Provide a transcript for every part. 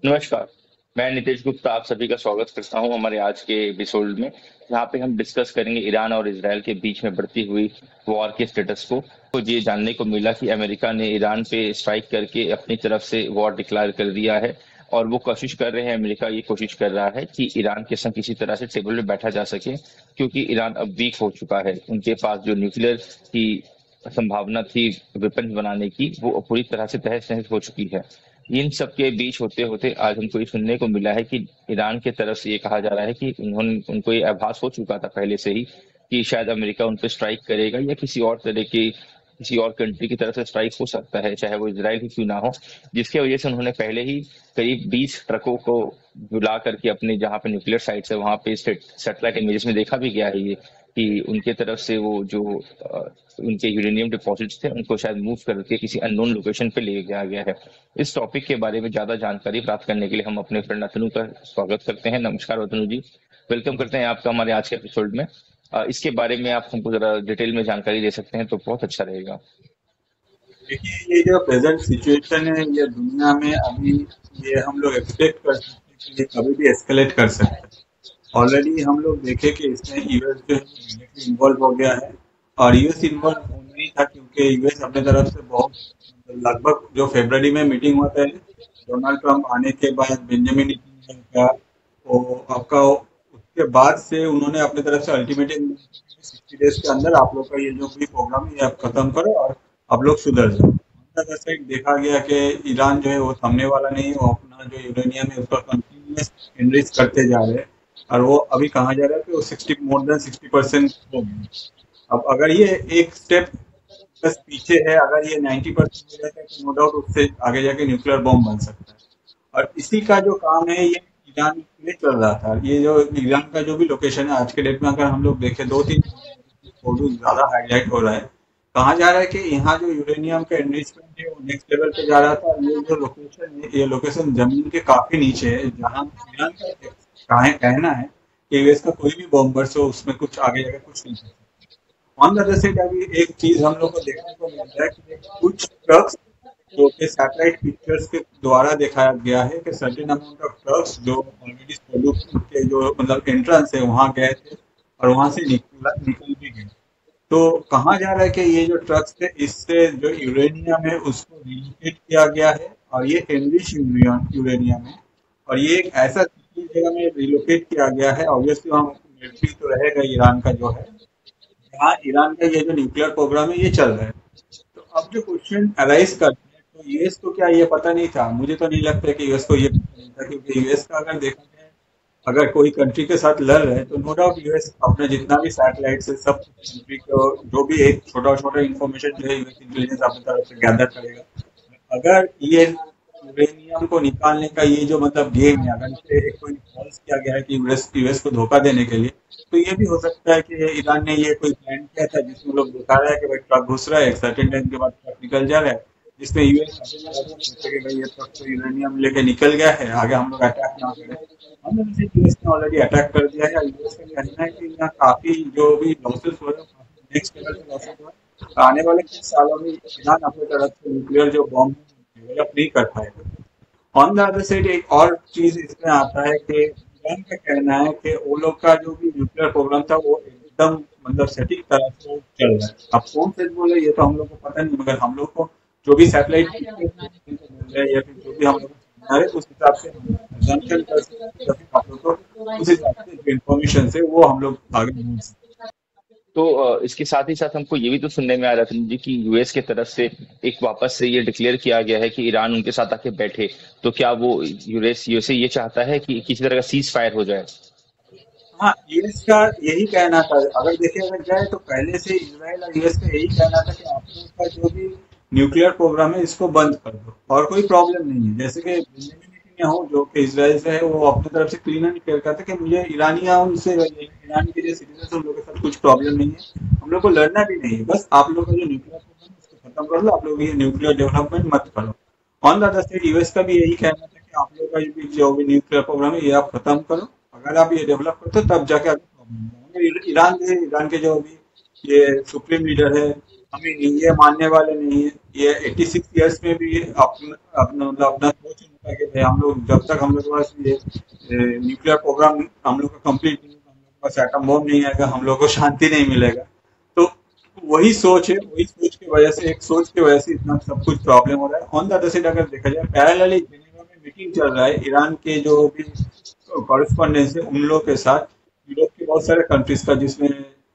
नमस्कार। मैं नीतीश गुप्ता आप सभी का स्वागत करता हूं हमारे आज के एपिसोड में, जहां पे हम डिस्कस करेंगे ईरान और इजरायल के बीच में बढ़ती हुई वॉर के स्टेटस को। तो ये जानने को मिला कि अमेरिका ने ईरान पे स्ट्राइक करके अपनी तरफ से वॉर डिक्लेयर कर दिया है, और वो कोशिश कर रहे हैं, अमेरिका ये कोशिश कर रहा है कि ईरान के संग किसी तरह से टेबल पे बैठा जा सके, क्योंकि ईरान अब वीक हो चुका है। उनके पास जो न्यूक्लियर की संभावना थी वेपन बनाने की, वो पूरी तरह से तहस नहस हो चुकी है। इन सब के बीच होते होते आज हमको ये सुनने को मिला है कि ईरान की तरफ से ये कहा जा रहा है कि उनको ये आभास हो चुका था पहले से ही कि शायद अमेरिका उन पर स्ट्राइक करेगा, या किसी और तरह की किसी और कंट्री की तरफ से स्ट्राइक हो सकता है, चाहे वो इसराइल ही क्यों ना हो। जिसकी वजह से उन्होंने पहले ही करीब 20 ट्रकों को बुला करके अपने जहाँ पे न्यूक्लियर साइट्स है वहां पे सैटेलाइट इमेजेस में देखा भी गया है ये कि उनके तरफ से वो जो उनके यूरेनियम डिपॉजिट्स थे उनको शायद मूव करके किसी अननोन लोकेशन पे ले जाया गया है। इस टॉपिक के बारे में ज्यादा जानकारी प्राप्त करने के लिए हम अपने फ्रेंड अतनु का स्वागत करते हैं। नमस्कार अतनु जी, वेलकम करते हैं आपका हमारे आज के एपिसोड में। इसके बारे में आप हमको जरा डिटेल में जानकारी दे सकते हैं तो बहुत अच्छा रहेगा। देखिए, ये जो प्रेजेंट सिचुएशन है ये दुनिया में अभी ये हम लोग एक्सपेक्ट कर सकते हैं कि ये कभी भी एस्केलेट कर सकता है। ऑलरेडी हम लोग देखे कि इसमें यूएस जो है डायरेक्टली इन्वॉल्व हो गया है। और यूएस इन्वॉल्व होना ही था क्योंकि यूएस अपने तरफ से बहुत लगभग जो फरवरी में मीटिंग हुआ था डोनाल्ड ट्रंप आने के बाद बेंजामिन नेतन्याहू का, वो आपका उसके बाद से उन्होंने अपने तरफ से अल्टीमेटम 60 डेज के अंदर आप लोग का ये जो भी प्रोग्राम है ये आप खत्म करो और आप लोग सुधर जाओ। अगर साइड देखा गया कि ईरान जो है वो थमने वाला नहीं है, वो अपना जो यूरेनियम है उसका कंटिन्यूस एनरिच करते जा रहे हैं। और वो अभी कहा जा रहा है कि वो 60 मोर देन 60% हो गया। अब अगर ये एक स्टेप बस पीछे है, अगर ये 90% हो जाता है तो नो डाउट उससे आगे जाके न्यूक्लियर बॉम्ब बन सकता है। और इसी का जो काम है ये ईरान में चल रहा था। ये जो ईरान का जो भी लोकेशन है आज के डेट में अगर हम लोग देखें दो तीन फोटो ज्यादा हाईलाइट हो रहा है। कहा जा रहा है कि यहाँ जो यूरेनियम का एनरिचमेंट है वो नेक्स्ट लेवल पे जा रहा था। और ये जो लोकेशन है ये लोकेशन जमीन के काफी नीचे है, जहाँ ईरान का कहना है कि यूएस का कोई भी बॉम्बर्स हो उसमें कुछ आगे जाकर कुछ नहीं कर सकता। ऑन द अदर साइड अभी एक चीज हम लोग को देखने को मिल रहा है कि कुछ ट्रक्स जो कि सैटेलाइट पिक्चर्स के द्वारा दिखाया गया है कि सर्टेन अमाउंट ऑफ ट्रक्स जो ऑलरेडी सोलूशन के जो मतलब एंट्रेंस है वहां गए थे और वहां से निकल भी गए। तो कहा जा रहा है कि ये जो ट्रक्स थे इससे जो यूरेनियम है उसको रिलोकेट किया गया है और ये एनरिच यूरेनियम है। और ये एक ऐसा जगह में रिलोकेट किया गया है। ऑब्वियसली वहाँ मिलिट्री तो रहेगा ईरान का जो है, जहाँ ईरान का ये जो न्यूक्लियर प्रोग्राम है ये चल रहा है। तो अब जो क्वेश्चन अराइज करते हैं तो यूएस को क्या ये पता नहीं था? मुझे तो नहीं लगता कि यूएस को ये पता नहीं था, क्योंकि यूएस का अगर देखा जाए अगर कोई कंट्री के साथ लड़ रहे हैं तो नो डाउट यूएस अपना जितना भी सैटेलाइट से सब कंट्री को जो भी एक छोटा छोटा इन्फॉर्मेशन जो है यूएस इंटेलिजेंस अपनी तरफ से गैदर करेगा। अगर ये यूरेनियम को निकालने का ये जो मतलब गेम है, अगर इसे एक कोई फॉल्स किया गया है कि यूएस को धोखा देने के लिए, तो ये भी हो सकता है कि ईरान ने ये कोई प्लान किया था जिसमें लोग दिखा रहा है कि भाई ट्रक घुस रहा है, एक सर्टेन टाइम के बाद ट्रक निकल जा रहा है, जिसमें यूएस सोचे कि भाई ये ट्रक तो यूरेनियम लेके निकल गया है, आगे हम लोग अटैक ना करें। हम लोग यूएस ने ऑलरेडी अटैक कर दिया है। यूएस का कहना है कि यहाँ काफी जो भी लॉसेस हो रहे हैं नेक्स्ट लेवल के लॉसेस हो रहे हैं। आने वाले कुछ सालों में ईरान अपनी तरफ से न्यूक्लियर जो बॉम्ब डेवलप नहीं कर पाएगा। ऑन द अदर साइड एक और चीज इसमें आता है कि ईरान का कहना है कि वो लोग का जो भी न्यूक्लियर प्रोग्राम था वो एकदम मतलब सटीक तरह से चल रहा है। अब कौन सच बोले ये तो हम लोग को पता नहीं, मगर हम लोग को जो भी सैटेलाइट मिल रहा है या फिर जो भी हम लोग को है उस हिसाब से assumption कर सकते हैं या फिर हम लोग को उस हिसाब से जो इन्फॉर्मेशन है वो हम लोग आगे बढ़ सकते तो इसके साथ ही साथ हमको ये भी तो सुनने में आ रहा था जी कि यूएस की तरफ से एक वापस से ये डिक्लेयर किया गया है कि ईरान उनके साथ आके बैठे। तो क्या वो यूएसए ये चाहता है कि किसी तरह का सीज फायर हो जाए? हैं। हाँ, यूएस का यही कहना था। अगर देखे अगर जाए तो पहले से इजराइल और यूएस का यही कहना था कि आप लोग का जो भी न्यूक्लियर प्रोग्राम है इसको बंद कर दो और कोई प्रॉब्लम नहीं है। जैसे कि बेंजामिन नेतन्याहू जो कि इजराइल से है वो अपनी तरफ से क्लीनर निकल कहता कि मुझे ईरानियों से ईरान के जो सिटीजन उन लोगों के साथ कुछ प्रॉब्लम नहीं है, हम लोग को लड़ना भी नहीं है, बस आप लोग का जो न्यूक्लियर प्रोग्राम है उसको खत्म कर लो, आप लोग ये न्यूक्लियर डेवलपमेंट मत करो। On the other side US का भी यही कहना था कि आप लोग का जो भी न्यूक्लियर प्रोग्राम है ये आप खत्म करो, अगर आप ये डेवलप करते हो तब जाके आगे प्रॉब्लम है। ईरान है, ईरान के जो भी ये सुप्रीम लीडर है हमें ये मानने वाले नहीं है। ये 86 ईयर्स में भी अपना अपना मतलब अपना सोच सकता है कि भाई हम लोग जब तक हम लोग के पास ये न्यूक्लियर प्रोग्राम हम लोग का कंप्लीट नहीं होगा, हम लोग के पास एटम बॉम्ब नहीं आएगा, हम लोग को शांति नहीं मिलेगा। तो वही सोच है, वही सोच की वजह से, एक सोच की वजह से इतना सब कुछ प्रॉब्लम हो रहा है। ऑन द अदर साइड अगर देखा जाए, पैरेलली जेनेवा में मीटिंग चल रहा है ईरान के जो भी कॉरेस्पॉन्डेंस है उन लोग के साथ, यूरोप के बहुत सारे कंट्रीज का, जिसमें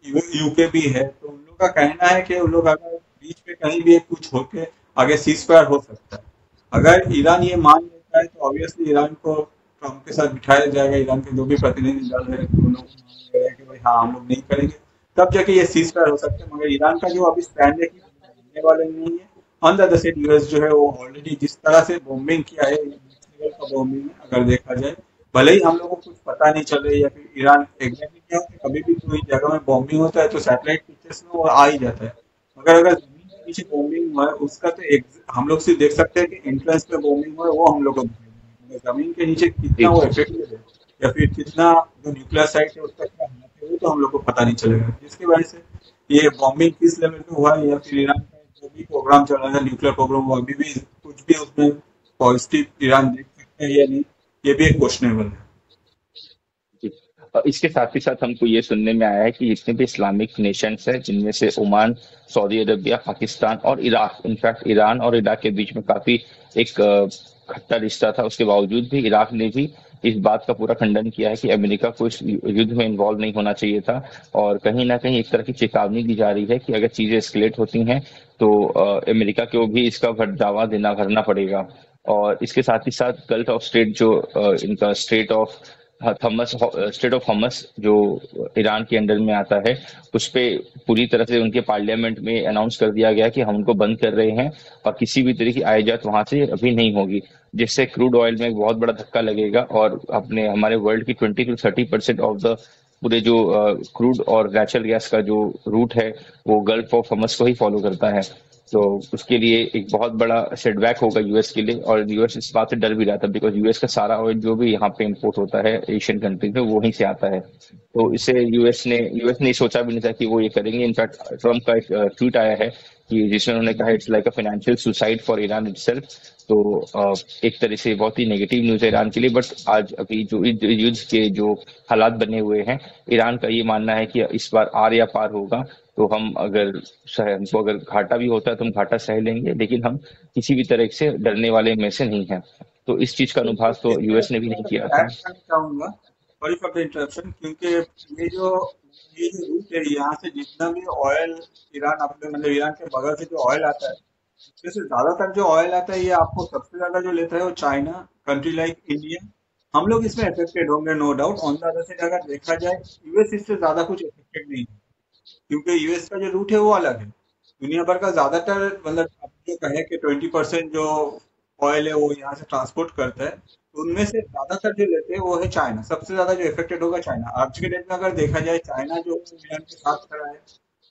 यूके भी है। तो उन लोग का कहना है कि उन लोग अगर बीच में कहीं भी कुछ होके आगे सीज फायर हो सकता है। अगर ईरान ये मान लेता है तो ऑब्वियसली ईरान को ट्रम्प के साथ बिठाया जाएगा। ईरान के जो भी प्रतिनिधि दल है दोनों को मान ले रहे हैं कि भाई हाँ हम लोग नहीं करेंगे, तब जाके ये सीज फायर हो सकता है। मगर ईरान का जो अभी स्टैंड है कि होने वाले नहीं है। On the other side US जो है वो ऑलरेडी जिस तरह से बॉम्बिंग किया है, नेक्स्ट लेवल का बॉम्बिंग है अगर देखा जाए। भले ही हम लोगों को कुछ पता नहीं चले या फिर ईरान एग्जैक्टली क्या होता है, कभी भी कोई जगह में बॉम्बिंग होता है तो सैटेलाइट पिक्चर्स में वो आ ही जाता है। मगर अगर जमीन के नीचे बॉम्बिंग हुआ है उसका तो हम लोग सिर्फ देख सकते हैं कि इंट्रेंस पे बॉम्बिंग हुआ है, वो हम लोग को दिखाई देगा। मगर जमीन के नीचे कितना जी वो इफेक्टिव है या फिर कितना जो न्यूक्लियर साइट है उसका क्या हालत है, वो तो हम लोग को पता नहीं चलेगा। जिसकी वजह से ये बॉम्बिंग किस लेवल पे हुआ है या फिर ईरान का जो भी प्रोग्राम चल रहा है न्यूक्लियर प्रोग्राम, वो अभी भी कुछ भी उसमें पॉजिटिव ईरान देख सकते हैं या नहीं, ये भी एक क्वेश्चनेबल है। जी। और इसके साथ ही साथ हमको ये सुनने में आया है कि जितने भी इस्लामिक नेशंस हैं, जिनमें से ओमान, सऊदी अरबिया, पाकिस्तान और इराक, इनफैक्ट ईरान और इराक के बीच में काफी एक खट्टा रिश्ता था, उसके बावजूद भी इराक ने भी इस बात का पूरा खंडन किया है कि अमेरिका को इस युद्ध में इन्वॉल्व नहीं होना चाहिए था। और कहीं ना कहीं एक तरह की चेतावनी दी जा रही है कि अगर चीजें एस्केलेट होती हैं तो अमेरिका को भी इसका दावा देना भरना पड़ेगा। और इसके साथ ही साथ गल्फ ऑफ स्टेट जो इनका स्टेट ऑफ थमस स्टेट ऑफ हमस जो ईरान के अंडर में आता है, उस पे पूरी तरह से उनके पार्लियामेंट में अनाउंस कर दिया गया कि हम उनको बंद कर रहे हैं और किसी भी तरह की आयात वहां से अभी नहीं होगी, जिससे क्रूड ऑयल में एक बहुत बड़ा धक्का लगेगा और अपने हमारे वर्ल्ड की 20 to 30% ऑफ द पूरे जो क्रूड और नेचुरल गैस का जो रूट है वो गल्फ ऑफ हमस को ही फॉलो करता है। तो उसके लिए एक बहुत बड़ा सेटबैक होगा यूएस के लिए, और यूएस इस बात से डर भी रहा था बिकॉज यूएस का सारा ऑयल जो भी यहाँ पे इंपोर्ट होता है एशियन कंट्रीज में वो वहीं से आता है। तो इसे यूएस ने सोचा भी नहीं था कि वो ये करेंगे। इनफैक्ट ट्रम्प का एक ट्वीट आया है कि जिसमें उन्होंने कहा it's like a financial suicide for Iran itself. तो एक तरह से बहुत ही नेगेटिव न्यूज है ईरान के लिए। बट आज अभी जो युद्ध के जो हालात बने हुए हैं, ईरान का ये मानना है कि इस बार आर या पार होगा। तो हमको अगर घाटा भी होता है तो हम घाटा सह लेंगे, लेकिन हम किसी भी तरह से डरने वाले में से नहीं हैं। तो इस चीज का तो अनुभव तो इसमें यूएस ने भी नहीं किया था। ऐड करना चाहूंगा, सॉरी फॉर द इंटरप्शन, क्योंकि ये जो ये जो रूट है यहाँ से जितना भी ऑयल ईरान अपने मतलब ईरान के बगल से जो ऑयल आता है, उसमें से ज्यादातर जो ऑयल आता है ये आपको सबसे ज्यादा जो लेता है वो चाइना, कंट्री लाइक इंडिया। हम लोग इसमें अफेक्टेड होंगे no doubt. On the other side अगर देखा जाए यूएस इससे ज्यादा कुछ अफेक्टेड नहीं है, क्योंकि यूएस का जो रूट है वो अलग है। दुनिया भर का ज्यादातर मतलब आप जो कहें कि 20% जो ऑयल है वो यहाँ से ट्रांसपोर्ट करता है, तो उनमें से ज्यादातर जो लेते हैं वो है चाइना। सबसे ज्यादा जो इफेक्टेड होगा चाइना। आज के डेट में अगर देखा जाए चाइना जो ईरान के साथ खड़ा है,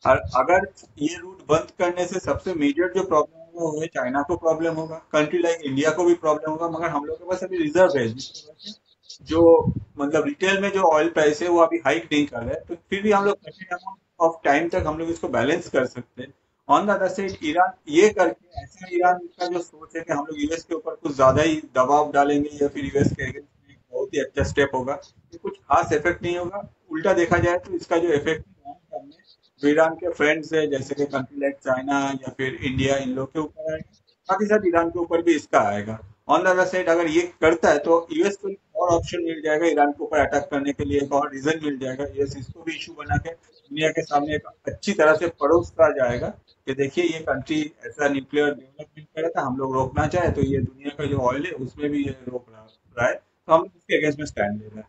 और अगर ये रूट बंद करने से सबसे मेजर जो प्रॉब्लम होगा वो है चाइना को प्रॉब्लम होगा, कंट्री लाइक इंडिया को भी प्रॉब्लम होगा। मगर हम लोग के पास अभी रिजर्व है, जिसकी वजह से जो मतलब रिटेल में जो ऑयल प्राइस है वो अभी हाइक नहीं कर रहा है, तो फिर भी हम लोग सर्टेन अमाउंट ऑफ टाइम तक हम लोग इसको बैलेंस कर सकते हैं। On the other side Iran ये करके ऐसा, ईरान का जो सोच है कि हम लोग यूएस के ऊपर कुछ ज्यादा ही दबाव डालेंगे या फिर यूएस के अगेंस्ट में एक बहुत ही अच्छा स्टेप होगा, ये कुछ खास इफेक्ट नहीं होगा। उल्टा देखा जाए तो इसका जो इफेक्ट लॉन्ग टर्म में जो ईरान के फ्रेंड्स है जैसे कि कंट्री लाइक चाइना या फिर इंडिया, इन लोग के ऊपर आएगा, साथ ही साथ ईरान के ऊपर भी इसका आएगा। ऑन द अदर साइड अगर ये करता है तो यूएस को एक और ऑप्शन मिल जाएगा ईरान के ऊपर अटैक करने के लिए, एक और रीजन मिल जाएगा। यूएस इसको भी इशू बना के दुनिया के सामने एक अच्छी तरह से परोसता जाएगा कि देखिए ये कंट्री ऐसा न्यूक्लियर डेवलपमेंट कर रहा था, हम लोग रोकना चाहे तो ये दुनिया का जो ऑयल है उसमें भी ये रोक रहा है, तो हम लोग उसके अगेंस्ट में स्टैंड ले रहे हैं।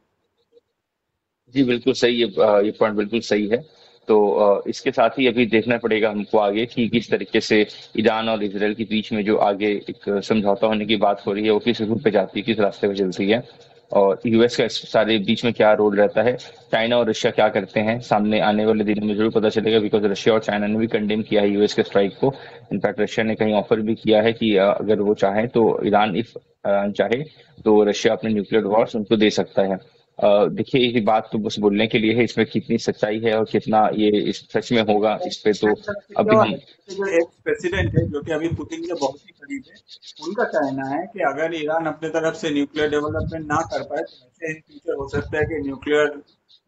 जी बिल्कुल सही, ये पॉइंट बिल्कुल सही है। तो इसके साथ ही अभी देखना पड़ेगा हमको आगे कि किस तरीके से ईरान और इसराइल के बीच में जो आगे एक समझौता होने की बात हो रही है वो किस रूप पे जाती है, किस रास्ते पे चलती है, और यूएस का इस सारे बीच में क्या रोल रहता है। चाइना और रशिया क्या करते हैं सामने आने वाले दिनों में जरूर पता चलेगा, बिकॉज रशिया और चाइना ने भी कंडेम किया है यूएस के स्ट्राइक को। इनफैक्ट रशिया ने कहीं ऑफर भी किया है कि अगर वो चाहे तो ईरान इफ चाहे तो रशिया अपने न्यूक्लियर वॉर्स उनको दे सकता है। देखिए ये बात तो बस बोलने के लिए है, इसमें कितनी सच्चाई है और कितना ये इस सच में होगा इस पे तो मेरी तरफ से क्या अभी हुआ हम। है, जैसे जो एक्स प्रेसिडेंट है जो कि अभी पुतिन के बहुत ही करीब है, उनका कहना है कि अगर ईरान अपने तरफ से न्यूक्लियर डेवलपमेंट ना कर पाए तो ऐसे इन फ्यूचर हो सकता है कि न्यूक्लियर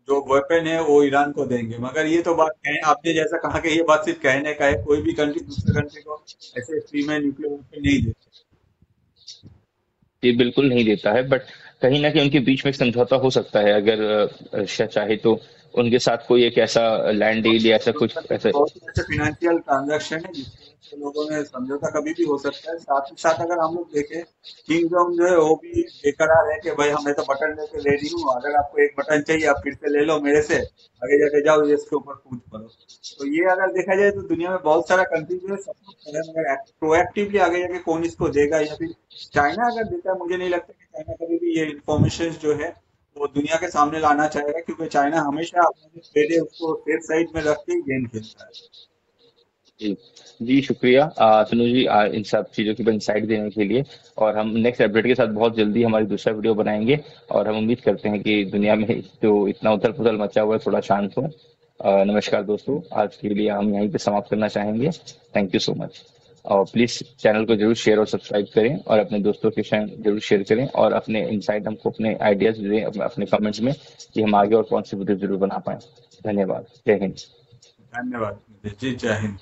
जो वेपन है वो ईरान को देंगे। मगर ये तो बात कहें, आपने जैसा कहा कि ये बात सिर्फ कहने का है, कोई भी कंट्री दूसरे कंट्री को ऐसे फ्री में न्यूक्लियर वेपन नहीं देते। ये बिल्कुल नहीं देता है, बट कहीं ना कहीं उनके बीच में एक समझौता हो सकता है, अगर रशिया चाहे तो उनके साथ कोई एक ऐसा लैंड डील या ऐसा कुछ समझौता ऐसा। बहुत ही ऐसे फिनेंशियल ट्रांजैक्शन है जिसकी वजह से लोगों में समझौता कभी भी हो सकता है। साथ ही साथ अगर हम लोग देखें, किंग जोंग जो है वो भी बेकरार है कि भाई हमें तो बटन लेके रेडी हूँ, अगर आपको एक बटन चाहिए आप फिर से ले लो मेरे से, आगे जाके जाओ ये इसके ऊपर कूद पड़ो। तो ये अगर देखा जाए तो दुनिया में बहुत सारा कंट्री जो है सपोर्ट कर रहा है, मगर प्रोएक्टिवली आगे जाके कौन इसको देगा, या फिर चाइना अगर देता है, मुझे नहीं लगता कि चाइना कभी भी ये इंफॉर्मेशन जो है वो दुनिया के सामने लाना चाहेगा, क्योंकि चाइना हमेशा अपना जो ट्रेड है उसको सेफ साइड में रख के गेम खेलता है। जी जी, शुक्रिया तनु जी, इन सब चीज़ों की इंसाइट देने के लिए। और हम नेक्स्ट अपडेट के साथ बहुत जल्दी हमारी दूसरा वीडियो बनाएंगे, और हम उम्मीद करते हैं कि दुनिया में जो इतना उथल पुथल मचा हुआ है थोड़ा शांत हो। नमस्कार दोस्तों, आज के लिए हम यहीं पे समाप्त करना चाहेंगे। Thank you so much. और प्लीज़ चैनल को जरूर शेयर और सब्सक्राइब करें, और अपने दोस्तों के साथ जरूर शेयर करें, और अपने इंसाइट हमको अपने आइडियाज़ दें अपने कमेंट्स में कि हम आगे और कौन सी वीडियो जरूर बना पाएं। धन्यवाद। जय हिंद। धन्यवाद। जी, जय हिंद।